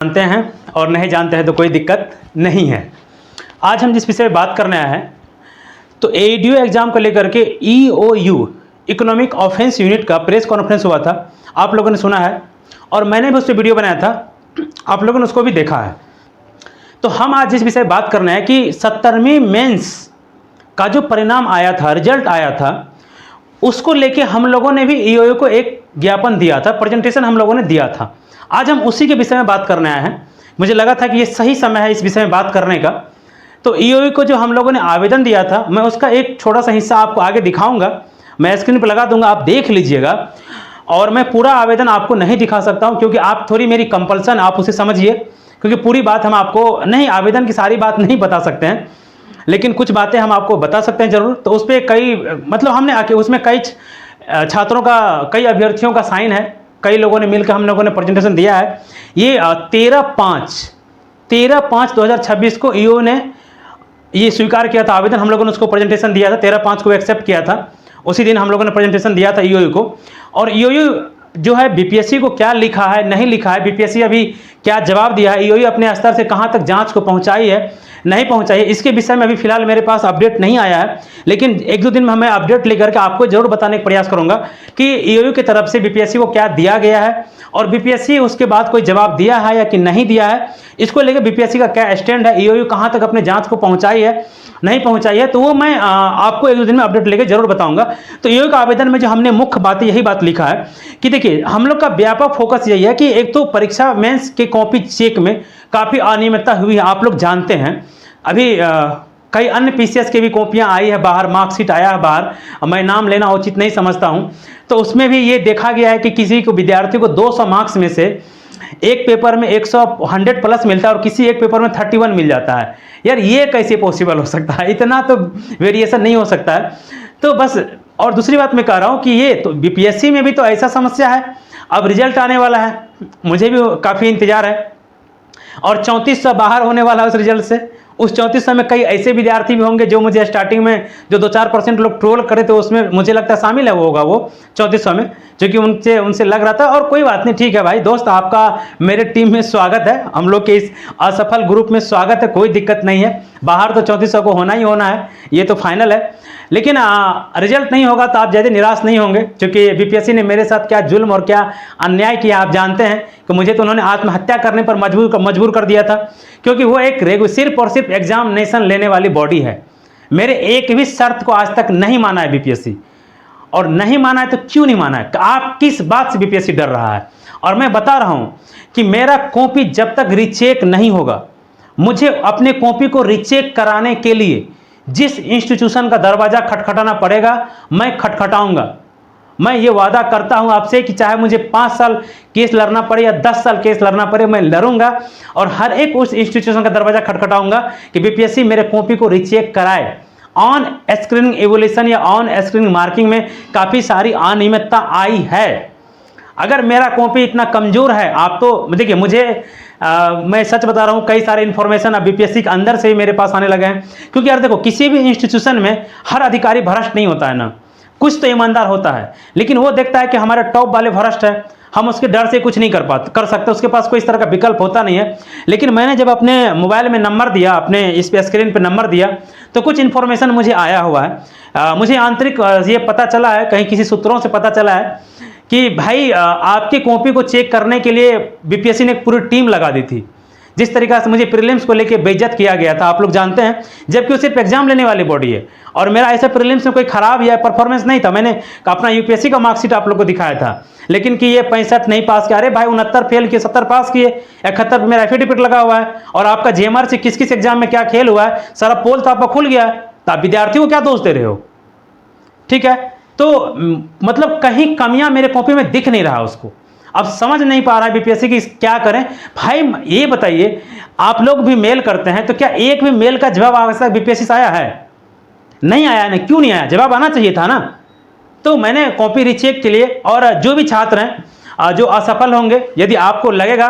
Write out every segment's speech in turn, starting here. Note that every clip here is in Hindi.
जानते हैं और नहीं जानते हैं तो कोई दिक्कत नहीं है। आज हम जिस विषय में बात करने आए हैं तो एडीओ एग्जाम को लेकर के ईओयू इकोनॉमिक ऑफेंस यूनिट का प्रेस कॉन्फ्रेंस हुआ था, आप लोगों ने सुना है और मैंने भी उस पर वीडियो बनाया था, आप लोगों ने उसको भी देखा है। तो हम आज जिस विषय में बात करना है कि 70वीं मेंस का जो परिणाम आया था, रिजल्ट आया था, उसको लेके हम लोगों ने भी ईओयू को एक ज्ञापन दिया था, प्रेजेंटेशन हम लोगों ने दिया था। आज हम उसी के विषय में बात करने आए हैं। मुझे लगा था कि ये सही समय है इस विषय में बात करने का। तो ईओयू को जो हम लोगों ने आवेदन दिया था, मैं उसका एक छोटा सा हिस्सा आपको आगे दिखाऊंगा, मैं स्क्रीन पर लगा दूंगा, आप देख लीजिएगा। और मैं पूरा आवेदन आपको नहीं दिखा सकता हूं क्योंकि आप थोड़ी मेरी कंपल्सन, आप उसे समझिए, क्योंकि पूरी बात हम आपको नहीं, आवेदन की सारी बात नहीं बता सकते हैं, लेकिन कुछ बातें हम आपको बता सकते हैं जरूर। तो उस पर कई मतलब हमने आके उसमें कई छात्रों का, कई अभ्यर्थियों का साइन है, कई लोगों ने मिलकर हम लोगों ने प्रेजेंटेशन दिया है। ये 13/5/2026 को ईओ ने ये स्वीकार किया था आवेदन, हम लोगों ने उसको प्रेजेंटेशन दिया था, 13/5 को एक्सेप्ट किया था, उसी दिन हम लोगों ने प्रेजेंटेशन दिया था ईओयू को। और ईओयू जो है बीपीएससी को क्या लिखा है, नहीं लिखा है, बीपीएससी अभी क्या जवाब दिया है, ईओयू अपने स्तर से कहां तक जांच को पहुंचाई है, नहीं पहुंचाई है, इसके विषय में अभी फिलहाल मेरे पास अपडेट नहीं आया है। लेकिन एक दो दिन में मैं अपडेट लेकर के आपको जरूर बताने का प्रयास करूंगा कि ईओयू की तरफ से बीपीएससी को क्या दिया गया है और बीपीएससी उसके बाद कोई जवाब दिया है या कि नहीं दिया है, इसको लेकर बीपीएससी का क्या स्टैंड है, ईओयू कहां तक अपने जांच को पहुंचाई है, नहीं पहुंचाई है, तो वो मैं आपको एक दो दिन में अपडेट लेकर जरूर बताऊंगा। तो ईओयू का आवेदन में जो हमने मुख्य बात यही बात लिखा है कि देखिए, हम लोग का व्यापक फोकस यही है कि एक तो परीक्षा मेंस के कॉपी चेक में काफ़ी अनियमितता हुई है, आप लोग जानते हैं। अभी कई अन्य पीसीएस की भी कॉपियां आई है बाहर, मार्कशीट आया है बाहर, मैं नाम लेना उचित नहीं समझता हूं। तो उसमें भी ये देखा गया है कि किसी को विद्यार्थी को 200 मार्क्स में से एक पेपर में 100 प्लस मिलता है और किसी एक पेपर में 31 मिल जाता है। यार ये कैसे पॉसिबल हो सकता है, इतना तो वेरिएशन नहीं हो सकता है। तो बस, और दूसरी बात मैं कह रहा हूँ कि ये तो बीपीएससी में भी तो ऐसा समस्या है। अब रिजल्ट आने वाला है, मुझे भी काफ़ी इंतजार है, और 3400 बाहर होने वाला है उस रिजल्ट से। उस 3400 में कई ऐसे विद्यार्थी भी होंगे जो मुझे स्टार्टिंग में जो 2-4% लोग ट्रोल करे, तो उसमें मुझे लगता है शामिल है वो होगा, वो 3400 में, जो कि उनसे लग रहा था। और कोई बात नहीं, ठीक है भाई दोस्त, आपका मेरे टीम में स्वागत है, हम लोग के इस असफल ग्रुप में स्वागत है, कोई दिक्कत नहीं है। बाहर तो 3400 को होना ही होना है, ये तो फाइनल है। लेकिन रिजल्ट नहीं होगा तो आप ज़्यादा निराश नहीं होंगे, क्योंकि बीपीएससी ने मेरे साथ क्या जुल्म और क्या अन्याय किया आप जानते हैं कि मुझे तो उन्होंने आत्महत्या करने पर मजबूर कर दिया था, क्योंकि वो एक सिर्फ और सिर्फ एग्जामिनेशन लेने वाली बॉडी है। मेरे एक भी शर्त को आज तक नहीं माना है बीपीएससी, और नहीं माना है तो क्यों नहीं माना है, आप किस बात से बीपीएससी डर रहा है। और मैं बता रहा हूं कि मेरा कॉपी जब तक रीचेक नहीं होगा, मुझे अपने कॉपी को रीचेक कराने के लिए जिस इंस्टीट्यूशन का दरवाजा खटखटाना पड़ेगा, मैं खटखटाऊंगा। मैं ये वादा करता हूं आपसे कि चाहे मुझे 5 साल केस लड़ना पड़े या 10 साल केस लड़ना पड़े, मैं लड़ूंगा और हर एक उस इंस्टीट्यूशन का दरवाजा खटखटाऊंगा कि बीपीएससी मेरे कॉपी को रीचेक कराए। ऑन स्क्रीनिंग एवोल्यूशन या ऑन स्क्रीनिंग मार्किंग में काफ़ी सारी अनियमितता आई है। अगर मेरा कॉपी इतना कमज़ोर है, आप तो देखिए, मुझे मैं सच बता रहा हूँ, कई सारे इन्फॉर्मेशन अब बीपीएससी के अंदर से ही मेरे पास आने लगे हैं। क्योंकि यार देखो, किसी भी इंस्टीट्यूशन में हर अधिकारी भ्रष्ट नहीं होता है ना, कुछ तो ईमानदार होता है, लेकिन वो देखता है कि हमारे टॉप वाले भ्रष्ट है, हम उसके डर से कुछ नहीं कर सकते, उसके पास कोई इस तरह का विकल्प होता नहीं है। लेकिन मैंने जब अपने मोबाइल में नंबर दिया, अपने इस पे स्क्रीन पे नंबर दिया, तो कुछ इन्फॉर्मेशन मुझे आया हुआ है। मुझे आंतरिक ये पता चला है, कहीं किसी सूत्रों से पता चला है कि भाई आपकी कॉपी को चेक करने के लिए बीपीएससी ने एक पूरी टीम लगा दी थी। जिस तरीका से मुझे प्रीलिम्स को लेके बेइज्जत किया गया था, आप लोग जानते हैं, जबकि वो सिर्फ एग्जाम लेने वाली बॉडी है। और मेरा ऐसा प्रीलिम्स में कोई खराब या परफॉर्मेंस नहीं था, मैंने अपना यूपीएससी का मार्कशीट आप लोग को दिखाया था, लेकिन कि ये 65 नहीं पास किया। अरे भाई, 69 फेल किए, 70 पास किए, 71 पर मेरा एफिडेविट लगा हुआ है। और आपका जेएमआर से किस किस एग्जाम में क्या खेल हुआ है, सारा पोल तो आपका खुल गया है, तो आप विद्यार्थी को क्या दोष दे रहे हो। ठीक है, तो मतलब कहीं कमियां मेरे कॉपी में दिख नहीं रहा उसको। अब समझ नहीं पा रहा है बीपीएससी की क्या करें। भाई ये बताइए, आप लोग भी मेल करते हैं, तो क्या एक भी मेल का जवाब आवश्यक बीपीएससी से आया है? नहीं आया ना, क्यों नहीं आया? जवाब आना चाहिए था ना। तो मैंने कॉपी रीचेक के लिए, और जो भी छात्र हैं जो असफल होंगे, यदि आपको लगेगा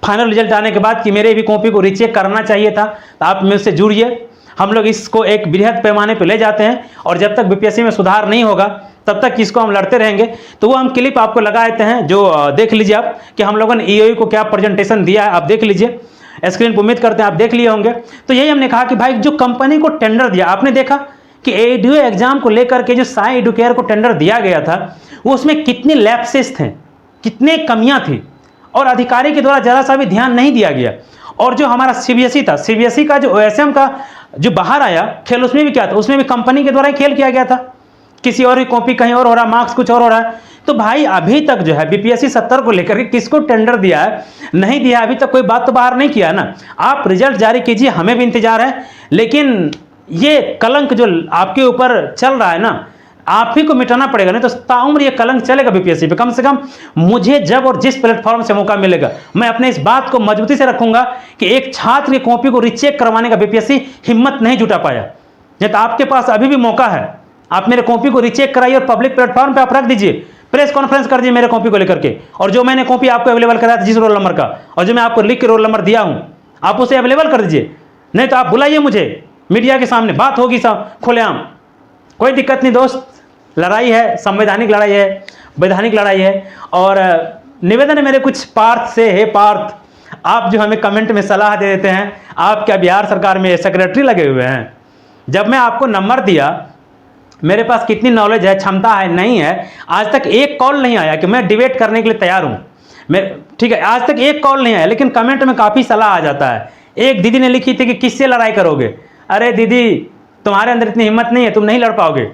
फाइनल रिजल्ट आने के बाद कि मेरे भी कॉपी को रीचेक करना चाहिए था, तो आप मुझसे जुड़िए। हम लोग इसको एक बृहद पैमाने पर ले जाते हैं, और जब तक बीपीएससी में सुधार नहीं होगा तब तक इसको हम लड़ते रहेंगे। तो वो हम क्लिप आपको लगा देते हैं, जो देख लीजिए आप कि हम लोगों ने ईओयू को क्या प्रेजेंटेशन दिया है। आप देख लीजिए स्क्रीन पर, उम्मीद करते हैं आप देख लिए होंगे। तो यही हमने कहा कि भाई जो कंपनी को टेंडर दिया, आपने देखा कि एडीओ एग्जाम को लेकर के जो साई एडुकेयर को टेंडर दिया गया था, वो उसमें कितने लैप्सेस थे, कितने कमियां थी, और अधिकारी के द्वारा जरा सा भी ध्यान नहीं दिया गया। और जो हमारा सीबीएसई था, सीबीएसई का जो ओएसएम का जो बाहर आया खेल, उसमें भी क्या था, उसमें भी कंपनी के द्वारा ही खेल किया गया था। किसी और की कॉपी कहीं और हो रहा, मार्क्स कुछ और हो रहा है। तो भाई अभी तक जो है बीपीएससी 70 को लेकर के किसको टेंडर दिया है, नहीं दिया, अभी तक कोई बात तो बाहर नहीं किया ना। आप रिजल्ट जारी कीजिए, हमें भी इंतजार है, लेकिन ये कलंक जो आपके ऊपर चल रहा है ना, आप ही को मिटाना पड़ेगा, नहीं तो ताउम्र ये कलंक चलेगा बीपीएससी पे। कम से कम मुझे जब और जिस प्लेटफॉर्म से मौका मिलेगा, मैं अपने इस बात को मजबूती से रखूंगा कि एक छात्र की कॉपी को रिचेक करवाने का बीपीएससी हिम्मत नहीं जुटा पाया। नहीं तो आपके पास अभी भी मौका है, आप मेरे कॉपी को रिचेक कराइए और पब्लिक प्लेटफॉर्म पे आप रख दीजिए, प्रेस कॉन्फ्रेंस कर दीजिए मेरे कॉपी को लेकर के। और जो मैंने कॉपी आपको अवेलेबल कराया था जिस रोल नंबर का, और जो मैं आपको लिख के रोल नंबर दिया हूं, आप उसे अवेलेबल कर दीजिए। नहीं तो आप बुलाइए मुझे मीडिया के सामने, बात होगी सब खुलेआम, कोई दिक्कत नहीं दोस्त। लड़ाई है, संवैधानिक लड़ाई है, वैधानिक लड़ाई है। और निवेदन है मेरे कुछ पार्थ से, हे पार्थ, आप जो हमें कमेंट में सलाह दे देते हैं, आप क्या बिहार सरकार में सेक्रेटरी लगे हुए हैं? जब मैं आपको नंबर दिया, मेरे पास कितनी नॉलेज है, क्षमता है, नहीं है, आज तक एक कॉल नहीं आया कि मैं डिबेट करने के लिए तैयार हूं। मैं ठीक है, आज तक एक कॉल नहीं आया, लेकिन कमेंट में काफ़ी सलाह आ जाता है। एक दीदी ने लिखी थी कि किससे लड़ाई करोगे? अरे दीदी, तुम्हारे अंदर इतनी हिम्मत नहीं है, तुम नहीं लड़ पाओगे।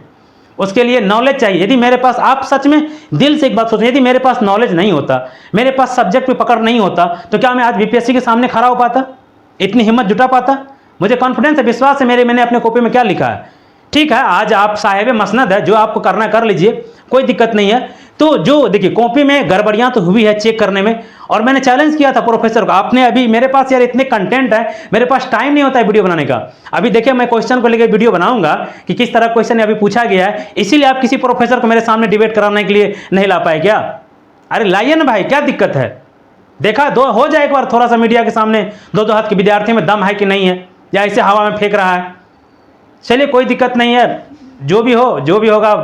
उसके लिए नॉलेज चाहिए। यदि मेरे पास, आप सच में दिल से एक बात सोचें, यदि मेरे पास नॉलेज नहीं होता, मेरे पास सब्जेक्ट पे पकड़ नहीं होता, तो क्या मैं आज बीपीएससी के सामने खड़ा हो पाता, इतनी हिम्मत जुटा पाता? मुझे कॉन्फिडेंस है, विश्वास है, मैंने अपने कॉपी में क्या लिखा है। ठीक है, आज आप साहिब मसनद है, जो आपको करना कर लीजिए, कोई दिक्कत नहीं है। तो जो देखिए कॉपी में गड़बड़ियां तो हुई है चेक करने में, और मैंने चैलेंज किया था प्रोफेसर को, आपने अभी मेरे पास यार इतने कंटेंट है, मेरे पास टाइम नहीं होता है वीडियो बनाने का। अभी देखिए मैं क्वेश्चन को लेकर वीडियो बनाऊंगा कि किस तरह क्वेश्चन अभी पूछा गया है, इसीलिए आप किसी प्रोफेसर को मेरे सामने डिबेट कराने के लिए नहीं ला पाए क्या? अरे लाइए ना भाई, क्या दिक्कत है? देखा दो हो जाए एक बार थोड़ा सा मीडिया के सामने, दो हाथ के विद्यार्थी में दम है कि नहीं है, या ऐसे हवा में फेंक रहा है। चलिए कोई दिक्कत नहीं है, जो भी हो, जो भी होगा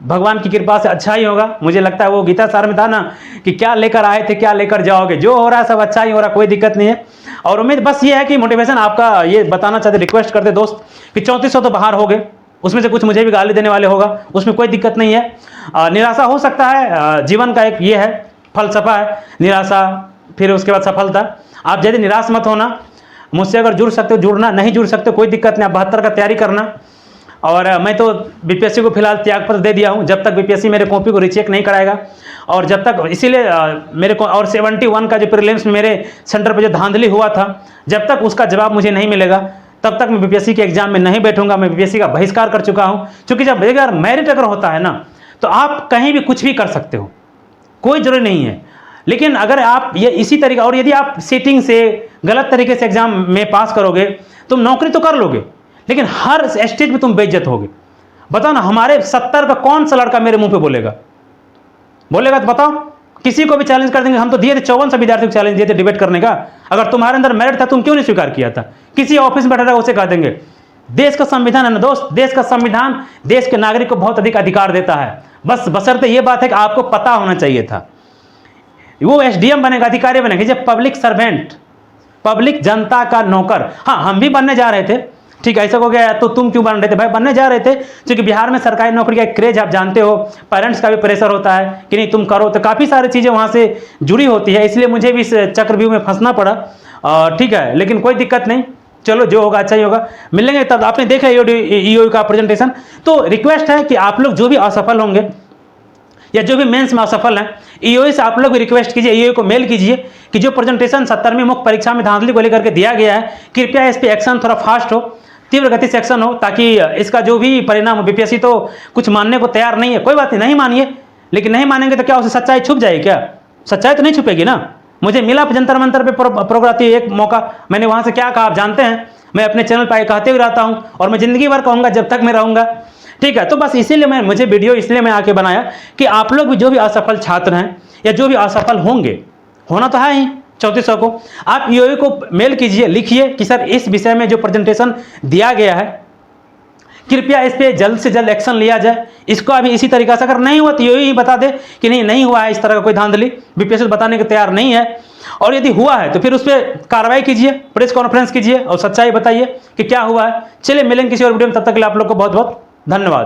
भगवान की कृपा से अच्छा ही होगा। मुझे लगता है वो गीता सार में था ना कि क्या लेकर आए थे क्या लेकर जाओगे, जो हो रहा है सब अच्छा ही हो रहा, कोई दिक्कत नहीं है। और उम्मीद बस ये है कि मोटिवेशन आपका ये बताना चाहते, रिक्वेस्ट करते दोस्त कि 3400 तो बाहर हो गए, उसमें से कुछ मुझे भी गाली देने वाले होगा, उसमें कोई दिक्कत नहीं है। निराशा हो सकता है, जीवन का एक ये है फलसफा है, निराशा फिर उसके बाद सफलता। आप यदि निराश मत होना, मुझसे अगर जुड़ सकते हो जुड़ना, नहीं जुड़ सकते कोई दिक्कत नहीं, आप 72 का तैयारी करना। और मैं तो बीपीएससी को फिलहाल त्यागपत्र दे दिया हूं, जब तक बीपीएससी मेरे कॉपी को रिचेक नहीं कराएगा, और जब तक, इसीलिए मेरे को, और 71 का जो प्रीलिम्स में मेरे सेंटर पे जो धांधली हुआ था, जब तक उसका जवाब मुझे नहीं मिलेगा तब तक मैं बीपीएससी के एग्जाम में नहीं बैठूंगा। मैं बीपीएससी का बहिष्कार कर चुका हूं, क्योंकि जब अगर मेरिट अगर होता है ना, तो आप कहीं भी कुछ भी कर सकते हो, कोई जरूरी नहीं है। लेकिन अगर आप ये इसी तरीके, और यदि आप सीटिंग से गलत तरीके से एग्जाम में पास करोगे, तुम नौकरी तो कर लोगे, लेकिन हर स्टेज पे तुम बेइज्जत होगे। बताओ ना, हमारे 70 का कौन सा लड़का मेरे मुंह पे बोलेगा? बोलेगा तो बताओ, किसी को भी चैलेंज कर देंगे। हम तो दिए थे 54 विद्यार्थियों को चैलेंज दिए थे डिबेट करने का, अगर तुम्हारे अंदर मेरिट था तुम क्यों नहीं स्वीकार किया था? किसी ऑफिस में बैठा था उसे कह देंगे। देश का संविधान है ना दोस्त, देश का संविधान देश के नागरिक को बहुत अधिक अधिकार देता है, बस बशर्ते ये बात है कि आपको पता होना चाहिए था। वो एसडीएम बनेगा, अधिकारी बनेगा, जब पब्लिक सर्वेंट, पब्लिक जनता का नौकर। हाँ, हम भी बनने जा रहे थे, ठीक है, ऐसा हो गया तो तुम क्यों बन रहे थे? भाई बनने जा रहे थे, क्योंकि बिहार में सरकारी नौकरी का एक क्रेज आप जानते हो, पेरेंट्स का भी प्रेशर होता है कि नहीं तुम करो, तो काफ़ी सारी चीज़ें वहाँ से जुड़ी होती है, इसलिए मुझे भी इस चक्रव्यूह में फंसना पड़ा। ठीक है, लेकिन कोई दिक्कत नहीं, चलो जो होगा अच्छा ही होगा, मिलेंगे तब। आपने देखा ईओयू का प्रेजेंटेशन, तो रिक्वेस्ट है कि आप लोग जो भी असफल होंगे या जो भी मेंस में असफल हैं, ईओयू से आप लोग भी रिक्वेस्ट कीजिए, ईओयू को मेल कीजिए कि जो प्रेजेंटेशन 70वीं मुख्य परीक्षा में धांधली को लेकर के दिया गया है, कृपया इस पर एक्शन थोड़ा फास्ट हो, तीव्र गति से एक्शन हो, ताकि इसका जो भी परिणाम हो, बीपीएससी तो कुछ मानने को तैयार नहीं है, कोई बात नहीं मानिए, लेकिन नहीं मानेंगे तो क्या उसे सच्चाई छुप जाएगी? क्या सच्चाई तो नहीं छुपेगी ना। मुझे मिला जंतर मंतर पे प्रोग्राम एक मौका, मैंने वहाँ से क्या कहा आप जानते हैं, मैं अपने चैनल पर कहते हुए रहता हूँ और मैं ज़िंदगी भर कहूँगा जब तक मैं रहूँगा। ठीक है, तो बस इसीलिए मुझे वीडियो इसलिए मैं आके बनाया कि आप लोग भी जो भी असफल छात्र हैं या जो भी असफल होंगे, होना तो है ही 3400 को, आप ईओयू को मेल कीजिए, लिखिए कि सर इस विषय में जो प्रेजेंटेशन दिया गया है कृपया इस पर जल्द से जल्द एक्शन लिया जाए। इसको अभी इसी तरीक़े से अगर नहीं हुआ तो यही बता दे कि नहीं हुआ है, इस तरह का कोई धांधली बीपीएससी बताने के तैयार नहीं है। और यदि हुआ है तो फिर उस पर कार्रवाई कीजिए, प्रेस कॉन्फ्रेंस कीजिए और सच्चाई बताइए कि क्या हुआ है। चलिए मिलेंगे किसी और वीडियो में, तब तक के लिए आप लोग को बहुत बहुत धन्यवाद।